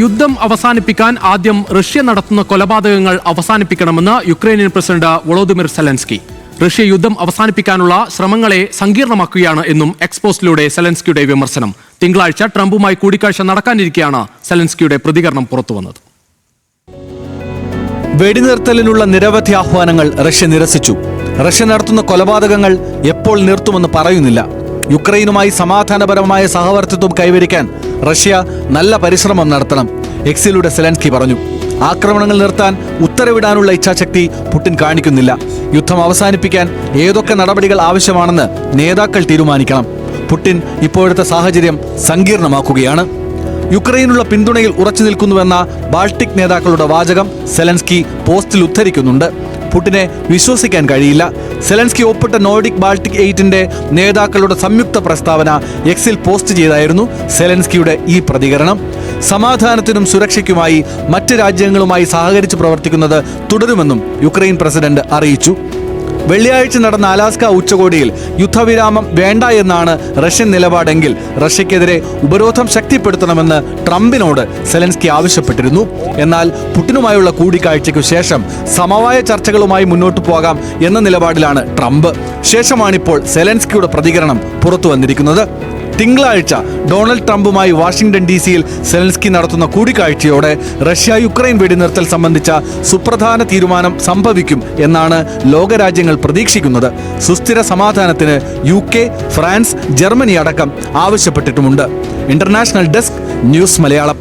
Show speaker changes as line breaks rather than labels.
യുദ്ധം അവസാനിപ്പിക്കാൻ ആദ്യം റഷ്യ നടത്തുന്ന കൊലപാതകങ്ങൾ അവസാനിപ്പിക്കണമെന്ന് Ukrainian president Volodymyr Zelensky. Russia യുദ്ധം അവസാനിപ്പിക്കാനുള്ള ശ്രമങ്ങളെ സങ്കീർണമാക്കുകയാണ് എന്നും എക്സ്പോസ്റ്റിലൂടെ സെലൻസ്കിയുടെ വിമർശനം. തിങ്കളാഴ്ച ട്രംപുമായി കൂടിക്കാഴ്ച നടക്കാനിരിക്കെയാണ് സെലൻസ്കിയുടെ പ്രതികരണം പുറത്തുവന്നത്.
വെടിനിർത്തലിനുള്ള നിരവധി ആഹ്വാനങ്ങൾ റഷ്യ നിരസിച്ചു. റഷ്യ നടത്തുന്ന കൊലപാതകങ്ങൾ എപ്പോൾ നിർത്തുമെന്ന് പറയുന്നില്ല. യുക്രൈനുമായി സമാധാനപരമായ സഹവർത്തിത്വം കൈവരിക്കാൻ റഷ്യ നല്ല പരിശ്രമം നടത്തണം, എക്സിലൂടെ സെലൻസ്കി പറഞ്ഞു. ആക്രമണങ്ങൾ നിർത്താൻ ഉത്തരവിടാനുള്ള ഇച്ഛാശക്തി പുടിൻ കാണിക്കുന്നില്ല. യുദ്ധം അവസാനിപ്പിക്കാൻ ഏതൊക്കെ നടപടികൾ ആവശ്യമാണെന്ന് നേതാക്കൾ തീരുമാനിക്കണം. പുടിൻ ഇപ്പോഴത്തെ സാഹചര്യം സങ്കീർണമാക്കുകയാണ്. യുക്രൈനുള്ള പിന്തുണയിൽ ഉറച്ചു നിൽക്കുന്നുവെന്ന ബാൾട്ടിക് നേതാക്കളുടെ വാചകം സെലൻസ്കി പോസ്റ്റിൽ ഉദ്ധരിക്കുന്നുണ്ട്. പുടിനെ വിശ്വസിക്കാൻ കഴിയില്ല. സെലൻസ്കി ഒപ്പിട്ട നോർഡിക് ബാൾട്ടിക് 8 നേതാക്കളുടെ സംയുക്ത പ്രസ്താവന എക്സിൽ പോസ്റ്റ് ചെയ്തായിരുന്നു സെലൻസ്കിയുടെ ഈ പ്രതികരണം. സമാധാനത്തിനും സുരക്ഷയ്ക്കുമായി മറ്റ് രാജ്യങ്ങളുമായി സഹകരിച്ച് പ്രവർത്തിക്കുന്നത് തുടരുമെന്നും യുക്രൈൻ പ്രസിഡന്റ് അറിയിച്ചു. വെള്ളിയാഴ്ച നടന്ന അലാസ്ക ഉച്ചകോടിയിൽ യുദ്ധവിരാമം വേണ്ട എന്നാണ് റഷ്യൻ നിലപാടെങ്കിൽ റഷ്യക്കെതിരെ ഉപരോധം ശക്തിപ്പെടുത്തണമെന്ന് ട്രംപിനോട് സെലൻസ്കി ആവശ്യപ്പെട്ടിരുന്നു. എന്നാൽ പുടിനുമായുള്ള കൂടിക്കാഴ്ചയ്ക്കു ശേഷം സമവായ ചർച്ചകളുമായി മുന്നോട്ടു പോകാം എന്ന നിലപാടിലാണ് ട്രംപ്. ശേഷമാണിപ്പോൾ സെലൻസ്കിയുടെ പ്രതികരണം പുറത്തു വന്നിരിക്കുന്നത്. തിങ്കളാഴ്ച ഡൊണാൾഡ് ട്രംപുമായി വാഷിംഗ്ടൺ DC-യിൽ സെലൻസ്കി നടത്തുന്ന കൂടിക്കാഴ്ചയോടെ റഷ്യ യുക്രൈൻ വെടിനിർത്തൽ സംബന്ധിച്ച സുപ്രധാന തീരുമാനം സംഭവിക്കും എന്നാണ് ലോകരാജ്യങ്ങൾ പ്രതീക്ഷിക്കുന്നത്. സുസ്ഥിര സമാധാനത്തിന് UK, ഫ്രാൻസ്, ജർമ്മനി അടക്കം ആവശ്യപ്പെട്ടിട്ടുമുണ്ട്. International desk, news Malayalam.